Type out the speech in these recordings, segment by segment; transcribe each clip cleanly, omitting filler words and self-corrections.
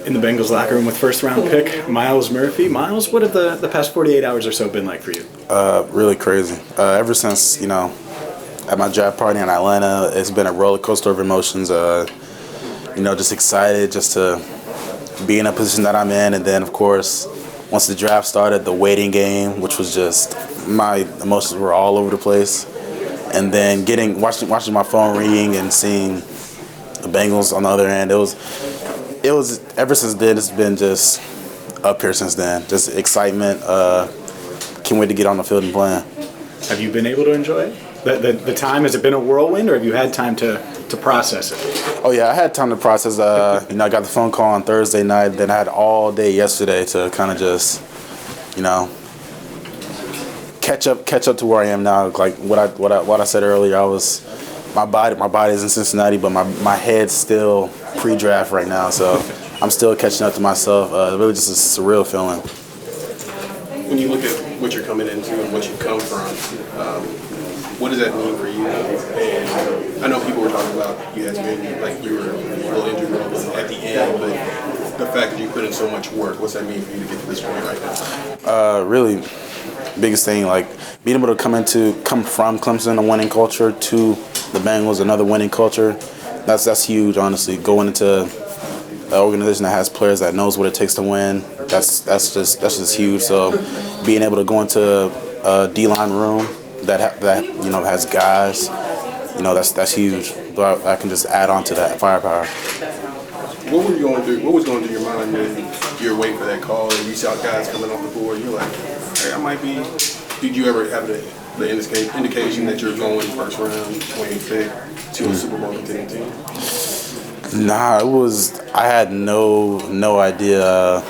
in the Bengals locker room with first-round pick Myles Murphy. Myles, what have the past 48 hours or so been like for you? Really crazy. Ever since, at my draft party in Atlanta, it's been a roller coaster of emotions. Just excited just to be in a position that I'm in. And then, of course, once the draft started, the waiting game, which was just, my emotions were all over the place. And then watching my phone ringing and seeing the Bengals on the other end, it was ever since then, it's been just up here since then. Just excitement. Can't wait to get on the field and play. Have you been able to enjoy it? The time, has it been a whirlwind, or have you had time to process it? Oh, yeah, I had time to process. I got the phone call on Thursday night. Then I had all day yesterday to kind of just, catch up to where I am now. Like what I said earlier, my body's in Cincinnati, but my head's still pre-draft right now. So I'm still catching up to myself. Really just a surreal feeling. When you look at what you're coming into and what you've come from, what does that mean for you? And I know people were talking about you had been like you were a little injured at the end, but the fact that you put in so much work, what's that mean for you to get to this point right now? Really, biggest thing, like being able to come from Clemson, a winning culture, to the Bengals, another winning culture. That's huge, honestly. Going into an organization that has players that knows what it takes to win, that's just huge. So being able to go into a D-line room that has guys, that's huge. But I can just add on to that firepower. What was going through your mind when you were waiting for that call and you saw guys coming off the board? You're like, hey, I might be. Did you ever have the indication that you're going first round, 25th to a Super Bowl contending team? Nah, I had no idea.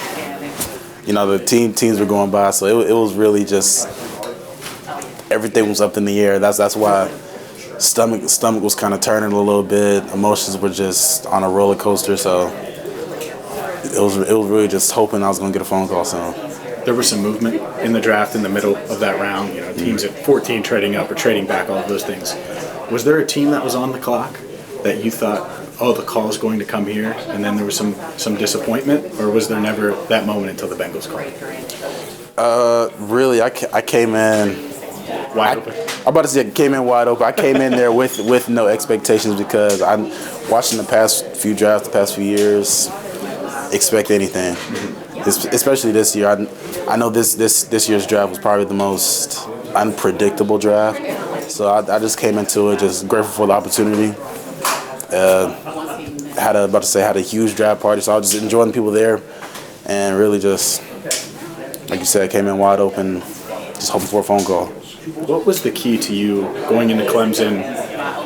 The teams were going by, so it was really just everything was up in the air. That's why stomach was kind of turning a little bit. Emotions were just on a roller coaster. So it was really just hoping I was going to get a phone call soon. There was some movement in the draft in the middle of that round. Teams at 14 trading up or trading back, all of those things. Was there a team that was on the clock that you thought, oh, the call is going to come here, and then there was some disappointment, or was there never that moment until the Bengals called? Really, I came in wide open. I'm about to say I came in wide open. I came in there with no expectations because I'm watching the past few drafts, the past few years, expect anything. Especially this year. I know this year's draft was probably the most unpredictable draft. So I just came into it just grateful for the opportunity. Had a huge draft party, so I was just enjoying the people there, and really just, like you said, came in wide open, just hoping for a phone call. What was the key to you going into Clemson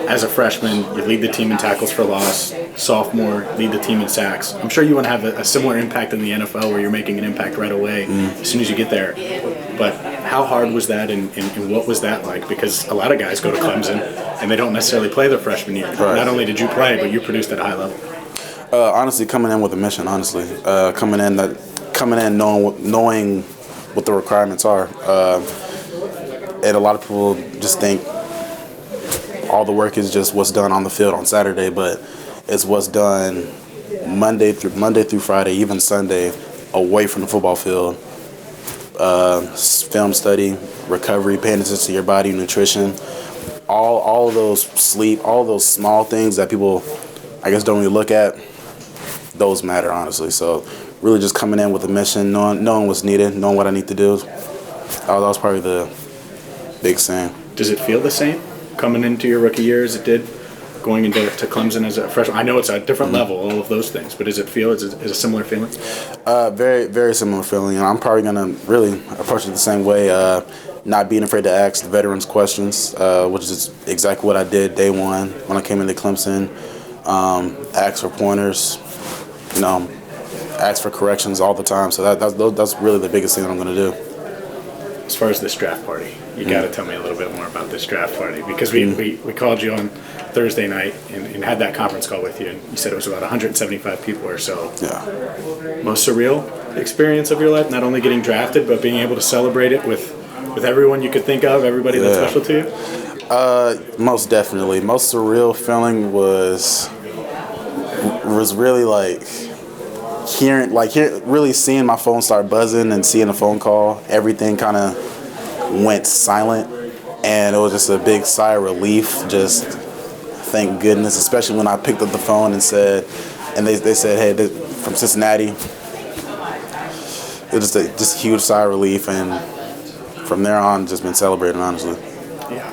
as a freshman? You lead the team in tackles for loss. Sophomore, lead the team in sacks. I'm sure you want to have a similar impact in the NFL where you're making an impact right away as soon as you get there. But how hard was that, and what was that like? Because a lot of guys go to Clemson and they don't necessarily play their freshman year. Right. Not only did you play, but you produced at a high level. Honestly, coming in with a mission. Honestly, coming in knowing what the requirements are. And a lot of people just think all the work is just what's done on the field on Saturday, but it's what's done Monday through Friday, even Sunday, away from the football field. Film study, recovery, paying attention to your body, nutrition, all of those, sleep, all of those small things that people, I guess, don't really look at. Those matter, honestly. So really just coming in with a mission, knowing what's needed, knowing what I need to do. That was probably the biggest thing. Does it feel the same coming into your rookie year as it did going into Clemson as a freshman? I know it's a different level, all of those things, but does it feel, is it a similar feeling? Very, very similar feeling. I'm probably going to really approach it the same way, not being afraid to ask the veterans questions, which is exactly what I did day one when I came into Clemson. Ask for pointers, ask for corrections all the time. So that's really the biggest thing that I'm going to do. As far as this draft party, you got to tell me a little bit more about this draft party, because we called you on Thursday night and had that conference call with you, and you said it was about 175 people or so. Yeah. Most surreal experience of your life, not only getting drafted, but being able to celebrate it with everyone you could think of, everybody that's special to you? Most definitely. Most surreal feeling was really like really seeing my phone start buzzing and seeing a phone call, everything kind of went silent, and it was just a big sigh of relief. Just thank goodness, especially when I picked up the phone and they said, hey, from Cincinnati. It was just a huge sigh of relief, and from there on, just been celebrating, honestly. Yeah.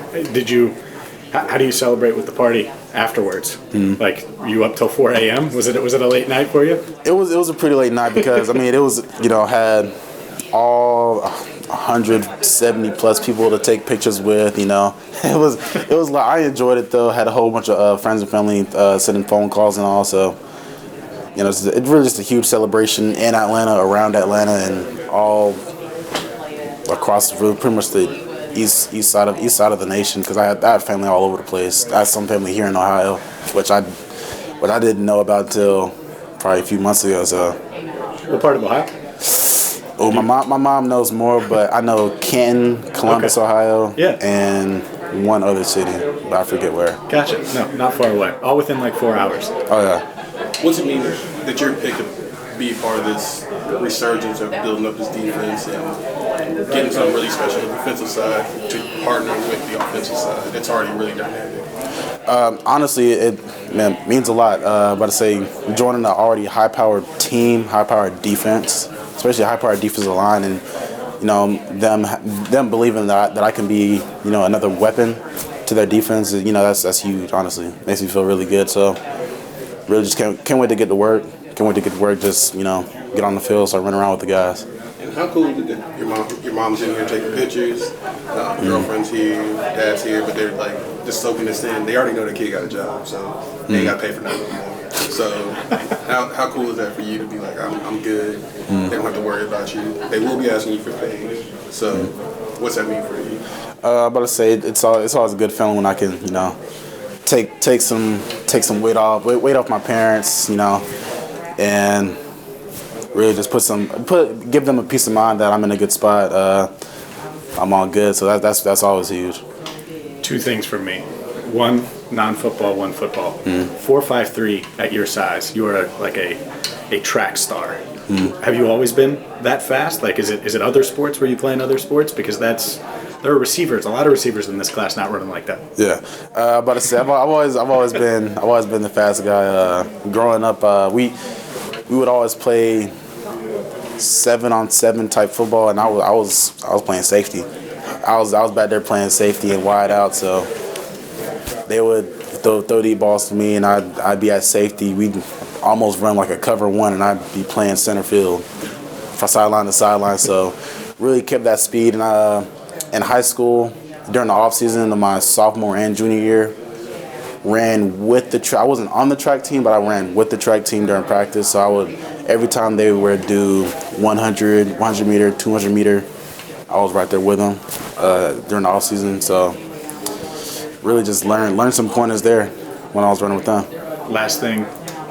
How do you celebrate with the party afterwards? Like, were you up till 4 a.m.? Was it a late night for you? It was a pretty late night because, I mean, it was, had all 170 plus people to take pictures with, It was like, I enjoyed it though. Had a whole bunch of friends and family sending phone calls and all, so. It's really just a huge celebration in Atlanta, around Atlanta, and all across pretty much the east side of the nation. Because I had family all over the place. I had some family here in Ohio, which I didn't know about until probably a few months ago. So, what part of Ohio? Oh, my mom knows more, but I know Canton, Columbus, Ohio, and one other city, but I forget where. Gotcha. No, not far away. All within like 4 hours. Oh yeah. What's it mean that you're picked to be a part of this resurgence of building up this defense and getting something really special on the defensive side to partner with the offensive side? It's already really dynamic. Honestly, it means a lot. But to say joining an already high-powered team, high-powered defense, especially a high-powered defensive line, and them believing that I can be another weapon to their defense. That's huge. Honestly, makes me feel really good. So. Really just can't wait to get to work. Can't wait to get to work, just, get on the field, start running around with the guys. And how cool is it that your mom's in here taking pictures, girlfriend's here, dad's here, but they're like just soaking this in. They already know the kid got a job, so they ain't got to pay for nothing anymore. So how cool is that for you to be like, I'm good, they don't have to worry about you. They will be asking you for pay. So what's that mean for you? I'm about to say it's always a good feeling when I can, take some weight off my parents, and really just give them a peace of mind that I'm in a good spot. I'm all good, so that's always huge. Two things from me. One non-football, one football. 4.53 at your size. You are like a track star. Have you always been that fast? Like, is it other sports where you play in other sports? Because there are receivers, a lot of receivers in this class not running like that. Yeah, about to say I've always been the fast guy. Growing up, we would always play 7-on-7 type football, and I was playing safety. I was back there playing safety and wide out, so they would throw deep balls to me, and I'd be at safety. We'd almost run like a cover one, and I'd be playing center field from sideline to sideline. So really kept that speed. And in high school, during the off season of my sophomore and junior year, ran with the track. I wasn't on the track team, but I ran with the track team during practice. So I would, every time they would do 100 meter, 200 meter, I was right there with them during the off season. So really just learn some pointers there when I was running with them. Last thing,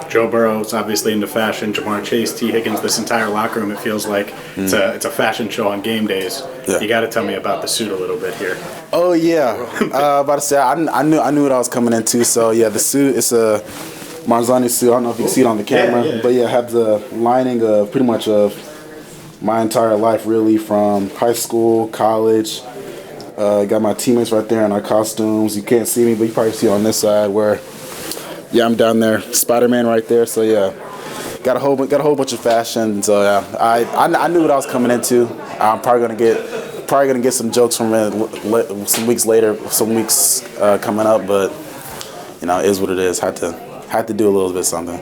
Joe Burrow's obviously into fashion. Jamar Chase, T. Higgins, this entire locker room, it feels like it's a fashion show on game days. Yeah. You got to tell me about the suit a little bit here. Oh yeah, about to say I knew what I was coming into. So yeah, the suit, it's a Marzani suit. I don't know if you can see it on the camera, but yeah, I have the lining of pretty much of my entire life, really, from high school, college. Got my teammates right there in our costumes. You can't see me, but you probably see it on this side where. Yeah, I'm down there, Spider-Man right there. So yeah, got a whole bunch of fashion. So yeah, I knew what I was coming into. I'm probably gonna get some jokes from it some weeks later, coming up. But it is what it is. Had to do a little bit of something.